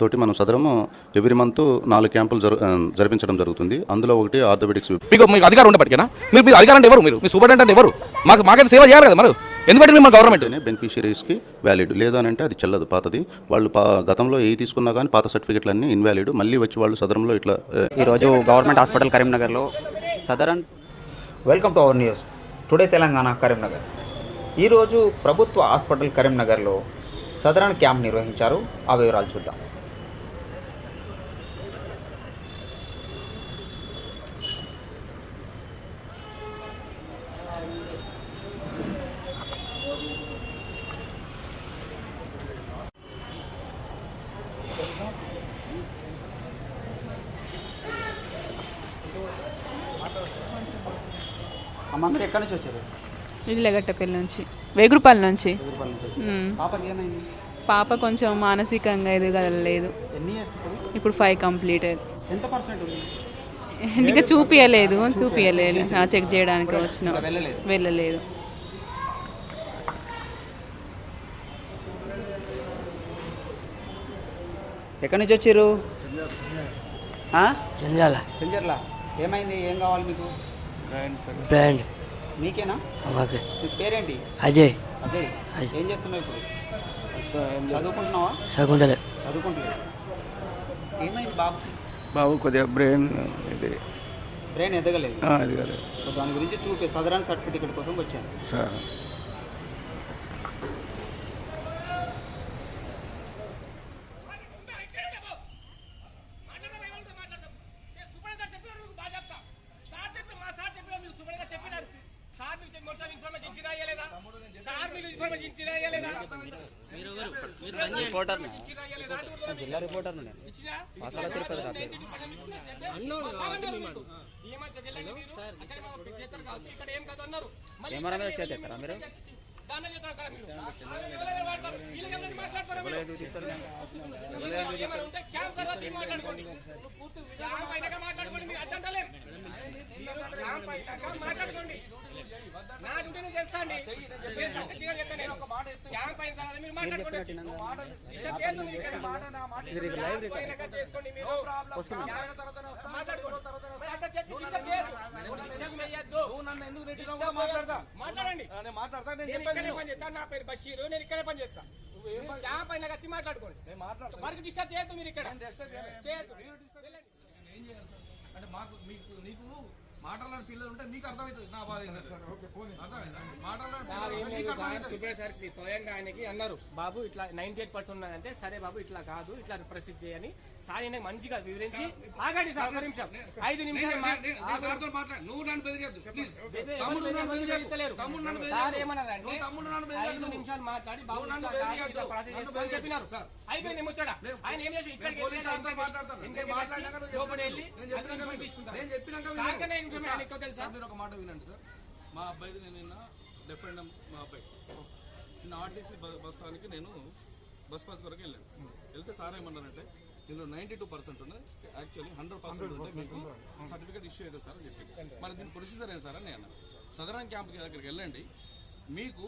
తోటి మనం సదరము every month 4 క్యాంపులు జరిపించడం జరుగుతుంది. అందులో ఒకటి ఆర్థోపెడిక్స్. మీకు అధికారం ఉండబట్టినా మీరు అధికారం అంటే ఎవరు? మీరు సూపరింటెండెంట్ అంటే ఎవరు? మాకైతే సేవ చేయాలి కదా. మరి ఎందుకంటే మన గవర్నమెంట్ బెనిఫిషియరీస్కి వ్యాలిడ్ లేదు అని అంటే అది చెల్లదు, పాతది. వాళ్ళు గతంలో ఏ తీసుకున్నా కానీ పాత సర్టిఫికెట్లు అన్నీ ఇన్వాలిడ్. మళ్ళీ వచ్చి వాళ్ళు సదరంలో ఇట్లా. ఈరోజు గవర్నమెంట్ హాస్పిటల్ కరీంనగర్లో southern. Welcome to our news today Telangana Karimnagar. ఈరోజు ప్రభుత్వ హాస్పిటల్ కరీంనగర్లో సదరన్ క్యాంప్ నిర్వహించారు. ఆ వివరాలు చూద్దాం. అమ్మ, మీరు ఎక్కడి నుంచి వచ్చారు? ఇది లెగట్టపల్లి నుంచి, వేగురుపల్లి నుంచి. పాపకి ఏమైంది? పాప కొంచెం మానసికంగా ఎదగలేదు. ఎన్ని ఇయర్స్ ఇప్పుడు 5 కంప్లీట్. ఎంత పర్సెంట్ ఉంది? ఇంకా చూపించలేదు చెక్ చేయడానికి వచ్చిన. వెళ్ళలేదు. ఎక్కడి నుంచి వచ్చారు? చెంజర్ల. ఏమైంది? ఏం కావాలి మీకు? బ్రాండ్ మీకేనా? మాకే. మీ పేరేంటి? అజయ్. అజయ్. ఏం చేస్తున్నావు ఇప్పుడు? చదువుకుంటున్నావా? చదువుకుంటలేదు. ఏమైంది బాబు? కొద్దిగా బ్రెయిన్ ఎదగలేదు. ఎదగలేదు. దాని గురించి సదరన్ సర్టిఫికేట్ కోసం వచ్చాను సార్. జిల్లా రిపోర్టర్ మసాలా తిరుపతి. కెమెరా మీద చేస్తారా మీరు? నా పేరు బషీరు, నేను ఇక్కడే పని చేస్తాను. క్యాంప్ అయినా వచ్చి మాట్లాడుకోండి. వర్క్ డిస్టర్బ్ చేయొద్దు మీరు ఇక్కడ. అంటే మాకు నీకు మాట్లాడని పిల్లలు ఉంటే నీకు అర్థమవుతుంది నా బాధ. స్వయంగా ఆయనకి అన్నారు, బాబు ఇట్లా 98% ఉన్నదంటే, సరే బాబు ఇట్లా కాదు, ఇట్లా ప్రొసీడ్ చేయని సార్ ఆయనకి మంచిగా వివరించి. ఆగండి సార్, 1 నిమిషం, 5 నిమిషాలు. నువ్వు నన్ను బెదిరియద్దు ప్లీజ్. సార్ ఏమన్నారంటే 5 నిమిషాలు మాట్లాడి బాబు చెప్పినారు. అయిపోయింది ముచ్చడా. ఆయన ఏం చేసి ఇక్కడికి మీరు ఒక మాట వినండి సార్. మా అబ్బాయిది నేను నిన్న డెఫెండ్ మా అబ్బాయి నిన్న ఆర్టీసీ బస్ స్టాండ్కి నేను బస్ పాస్ కొరకు వెళ్తే సార్ ఏమన్నారంటే, దీనిలో 92% ఉన్నది, యాక్చువల్లీ 100% ఉంటే మీకు సర్టిఫికేట్ ఇష్యూ అవుతుంది సార్ అని చెప్పి. మరి దీని ప్రొసీజర్ ఏంటి సార్ అని నేను సదరన్ క్యాంప్కి దగ్గరికి వెళ్ళండి, మీకు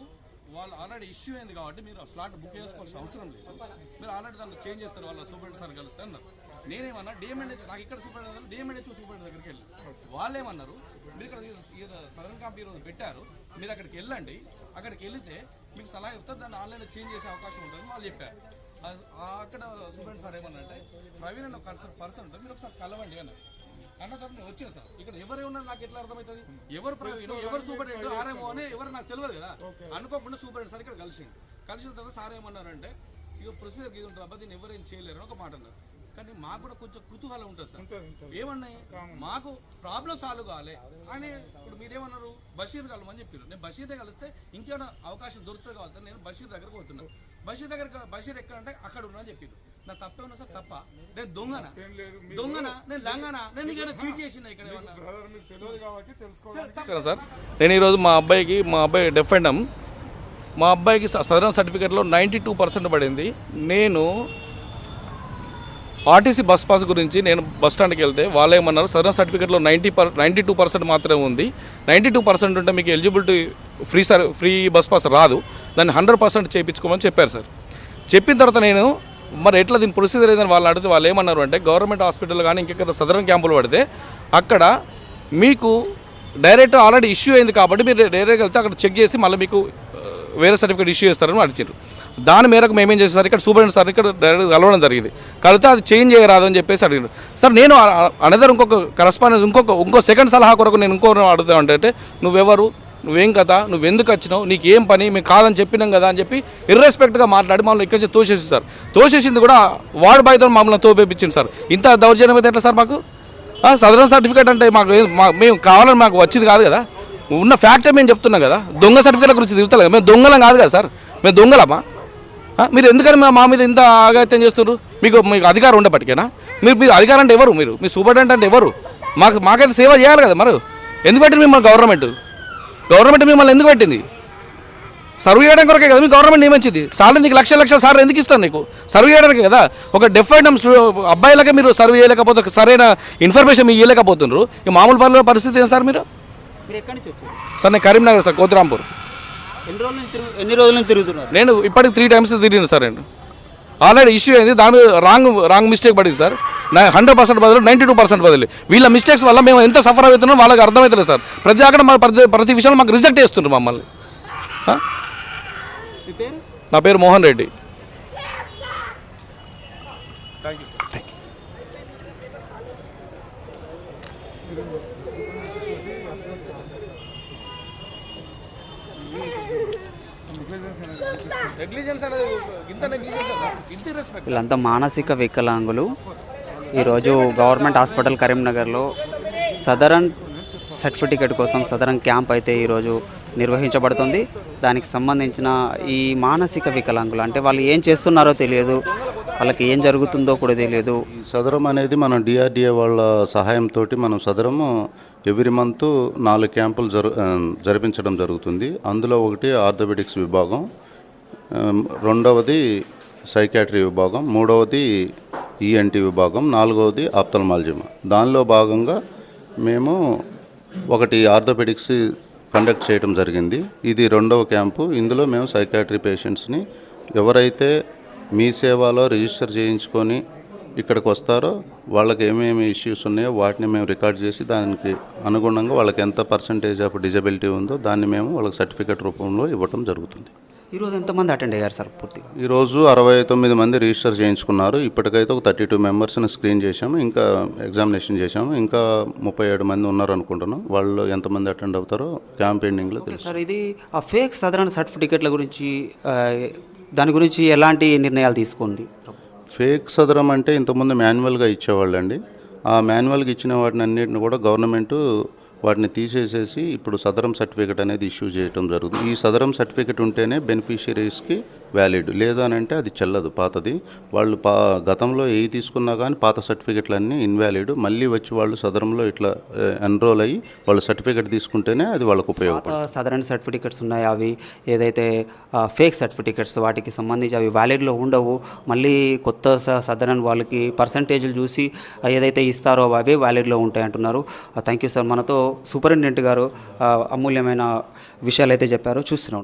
వాళ్ళు ఆల్రెడీ ఇష్యూ అయింది కాబట్టి మీరు స్లాట్ బుక్ చేసుకోవాల్సిన అవసరం లేదు, మీరు ఆల్రెడీ దాన్ని చేంజ్ చేస్తారు, వాళ్ళ సూపరింటెండెంట్ సార్ కలిస్తే అన్నారు. నేనేమన్నా డిఎంఎన్హెచ్, నాకు ఇక్కడ సూపరింటెండెంట్ డిఎంఎన్హెచ్ సూపరింటెండెంట్ దగ్గరికి వెళ్ళి వాళ్ళు ఏమన్నారు, మీరు ఇక్కడ సదరన్ క్యాంప్ ఈరోజు పెట్టారు, మీరు అక్కడికి వెళ్ళండి, అక్కడికి వెళితే మీకు సలహా చెప్తారు, దాన్ని ఆన్లైన్లో చేంజ్ చేసే అవకాశం ఉంటుంది వాళ్ళు చెప్పారు. అక్కడ సూపరింటెండెంట్ సార్ ఏమన్నారంటే, ప్రవీణ్ అని ఒక పర్సన్ ఉంటుంది, మీరు ఒకసారి కలవండి అన్నారు. అన్న తర్వాత నేను వచ్చాను సార్. ఇక్కడ ఎవరు ఉన్నారు నాకు ఎట్లా అర్థమవుతుంది? ఎవరు ప్రవీణ్, ఎవరు సూపరింటెండెంట్, ఆర్ఎంఓ అని ఎవరు నాకు తెలియదు కదా. అనుకోకుండా సూపరింటెండెంట్ సార్ ఇక్కడ కలిసిన తర్వాత సార్ ఏమన్నారంటే, ఇక ప్రొసీజర్ ఇది ఉంటుంది అబ్బా, దీన్ని ఎవరేం చేయలేరు అని ఒక మాట అన్నారు. కానీ మాకు కూడా కొంచెం కుతూహలం ఉంటుంది సార్. ఏమన్నాయి, మాకు ప్రాబ్లం సాల్వ్ కావాలి అని. ఇప్పుడు మీరేమన్నారు, బషీర్ కలమని చెప్పారు. నేను బషీర్నే కలిస్తే ఇంకేమైనా అవకాశం దొరుకుతుంది కావాలి సార్. నేను బషీర్ దగ్గరకు పోతున్నాను. బషీర్ ఎక్కడంటే అక్కడ ఉన్నా అని చెప్పారు. నా తప్పేమన్నా సార్? తప్ప నేను దొంగనా? నేను లంగనా? నేను ఇక్కడ చీట్ చేసిన ఇక్కడ సార్. నేను ఈరోజు మా అబ్బాయి డెఫెండం, మా అబ్బాయికి సదరన్ సర్టిఫికేట్లో 92% పడింది. నేను ఆర్టీసీ బస్ పాస్ గురించి నేను బస్ స్టాండ్కి వెళ్తే వాళ్ళు ఏమన్నారు, సదరన్ సర్టిఫికేట్లో 92% మాత్రమే ఉంది, 92% ఉంటే మీకు ఎలిజిబిలిటీ ఫ్రీ బస్ పాస్ రాదు, దాన్ని 100% చేయించుకోమని చెప్పారు సార్. చెప్పిన తర్వాత నేను మరి ఎట్లా దీని ప్రొసీజర్ ఏదని వాళ్ళు అడిగితే వాళ్ళు ఏమన్నారు అంటే గవర్నమెంట్ హాస్పిటల్ కానీ ఇంకెక్కడ సదరన్ క్యాంపులు పడితే అక్కడ మీకు డైరెక్ట్ ఆల్రెడీ ఇష్యూ అయింది కాబట్టి మీరు డైరెక్ట్గా వెళ్తే అక్కడ చెక్ చేసి మళ్ళీ మీకు వేరే సర్టిఫికేట్ ఇష్యూ చేస్తారని అడిచారు. దాని మేరకు మేమేం చేసేసారు, ఇక్కడ సూపరింటెండెంట్ సార్ ఇక్కడ డైరెక్ట్ కలవడం జరిగింది. కలిపితే అది చేంజ్ చేయరాదని చెప్పేసి అడిగారు. సార్ నేను అనదర్ ఇంకొక కరస్పాండెన్స్ ఇంకో సెకండ్ సలహా కొరకు నేను ఇంకో అడుగుతా అంటే నువ్వెవరు, నువ్వేం కదా, నువ్వు ఎందుకు వచ్చినావు, నీకు ఏం పని, మేము కాదని చెప్పినాం కదా అని చెప్పి ఇర్రెస్పెక్ట్గా మాట్లాడి మమ్మల్ని ఇక్కడి నుంచి తోసేసి సార్. తోసేసింది కూడా వార్డ్ బాయ్తో మమ్మల్ని తోపేపించింది సార్. ఇంత దౌర్జన్యం అయితే ఎట్లా సార్ మాకు? సదరన్ సర్టిఫికేట్ అంటే మేము కావాలని మాకు వచ్చింది కాదు కదా, ఉన్న ఫ్యాక్టే మేము చెప్తున్నాం కదా. దొంగ సర్టిఫికేట్ గురించి తిరుగుతా కదా, మేము దొంగలం కాదు కదా సార్, మేము దొంగలమా? మీరు ఎందుకని మా మీద ఇంత ఆగాత్యం చేస్తున్నారు? మీకు అధికారం ఉండేప్పటికేనా? మీరు అధికారం అంటే ఎవరు? మీ సూపరింటెండెంట్ అంటే ఎవరు? మాకైతే సేవ చేయాలి కదా. మరి ఎందుకు పెట్టింది మిమ్మల్ని గవర్నమెంట్ మిమ్మల్ని ఎందుకు పెట్టింది? సర్వ్ చేయడానికి కొరకే కదా మీ గవర్నమెంట్ నియమించింది. సార్లు నీకు లక్షల సార్లు ఎందుకు ఇస్తాను? నీకు సర్వ్ చేయడానికి కదా. ఒక డెఫ్ అండ్ అబ్బాయిలకే మీరు సర్వ్ చేయలేకపోతే సరైన ఇన్ఫర్మేషన్ మీరు ఇవ్వలేకపోతున్నారు. ఈ మామూలు పనుల పరిస్థితి ఏం సార్? మీరు ఎక్కడి నుంచి వచ్చారు సార్? నేను కరీంనగర్ సార్, కోతిరాంపూర్. ఎన్ని రోజుల నుంచి తిరుగుతున్నారు? నేను ఇప్పటికి 3 times తిరిగిన సార్. నేను ఆల్రెడీ ఇష్యూ అయింది, దాని మీద రాంగ్ మిస్టేక్ పడింది సార్. 100% బదులు 92% బదులు. వీళ్ళ మిస్టేక్స్ వల్ల మేము ఎంత సఫర్ అవుతున్నామో వాళ్ళకి అర్థమవుతుంది సార్. ప్రతి విషయంలో మాకు రిజెక్ట్ చేస్తున్నారు మమ్మల్ని. నా పేరు మోహన్ రెడ్డి. వీళ్ళంతా మానసిక వికలాంగులు. ఈరోజు గవర్నమెంట్ హాస్పిటల్ కరీంనగర్లో సదరన్ సర్టిఫికేట్ కోసం సదరన్ క్యాంప్ అయితే ఈరోజు నిర్వహించబడుతుంది. దానికి సంబంధించిన ఈ మానసిక వికలాంగులు అంటే వాళ్ళు ఏం చేస్తున్నారో తెలియదు, వాళ్ళకి ఏం జరుగుతుందో కూడా తెలియదు. ఈ సదరం అనేది మనం డిఆర్డిఏ వాళ్ళ సహాయంతో మనం సదరము ఎవ్రీ మంత్ 4 క్యాంపులు జరిపించడం జరుగుతుంది. అందులో ఒకటి ఆర్థోపెడిక్స్ విభాగం, రెండవది సైకాట్రీ విభాగం, మూడవది ఈఎన్టీ విభాగం, నాలుగవది ఆప్థల్మాలజీ. దానిలో భాగంగా మేము ఒకటి ఆర్థోపెడిక్స్ కండక్ట్ చేయడం జరిగింది. ఇది 2వ క్యాంపు. ఇందులో మేము సైకాట్రీ పేషెంట్స్ని ఎవరైతే మీ సేవలో రిజిస్టర్ చేయించుకొని ఇక్కడికి వస్తారో వాళ్ళకి ఏమేమి ఇష్యూస్ ఉన్నాయో వాటిని మేము రికార్డ్ చేసి దానికి అనుగుణంగా వాళ్ళకి ఎంత పర్సంటేజ్ ఆఫ్ డిజబిలిటీ ఉందో దాన్ని మేము వాళ్ళకి సర్టిఫికేట్ రూపంలో ఇవ్వటం జరుగుతుంది. ఈరోజు ఎంతమంది అటెండ్ అయ్యారు సార్ పూర్తిగా? ఈరోజు 69 మంది రిజిస్టర్ చేయించుకున్నారు. ఇప్పటికైతే ఒక 32 మెంబర్స్ని స్క్రీన్ చేశాము, ఇంకా ఎగ్జామినేషన్ చేశాము. ఇంకా 37 మంది ఉన్నారు అనుకుంటున్నాం. వాళ్ళు ఎంతమంది అటెండ్ అవుతారో క్యాంప్ ఎండింగ్లో తెలుసు. సార్, ఇది ఆ ఫేక్ సదరన్ సర్టిఫికేట్ల గురించి దాని గురించి ఎలాంటి నిర్ణయాలు తీసుకుంది? ఫేక్ సదరం అంటే ఇంతకుముందు మాన్యువల్గా ఇచ్చేవాళ్ళండి. ఆ మాన్యువల్గా ఇచ్చిన వాటిని అన్నింటిని కూడా గవర్నమెంటు వాటిని తీసేసేసి ఇప్పుడు సదరం సర్టిఫికేట్ అనేది ఇష్యూ చేయడం జరుగుతుంది. ఈ సదరం సర్టిఫికేట్ ఉంటేనే బెనిఫిషియరీస్కి వ్యాలిడ్, లేదు అని అంటే అది చెల్లదు, పాతది. వాళ్ళు గతంలో ఏవి తీసుకున్నా కానీ పాత సర్టిఫికేట్లన్నీ ఇన్వాలిడ్. మళ్ళీ వచ్చి వాళ్ళు సదరంలో ఇట్లా ఎన్రోల్ అయ్యి వాళ్ళు సర్టిఫికేట్ తీసుకుంటేనే అది వాళ్ళకు ఉపయోగపడుతుంది. సదరన్ సర్టిఫికేట్స్ ఉన్నాయి, అవి ఏదైతే ఫేక్ సర్టిఫికేట్స్ వాటికి సంబంధించి అవి వ్యాలిడ్లో ఉండవు. మళ్ళీ కొత్త సదరన్ వాళ్ళకి పర్సంటేజ్లు చూసి ఏదైతే ఇస్తారో అవే వ్యాలిడ్లో ఉంటాయి అంటున్నారు. Thank you sir. మనతో సూపరింటెండెంట్ గారు అమూల్యమైన విషయాలు అయితే చెప్పారు. చూస్తున్నాం.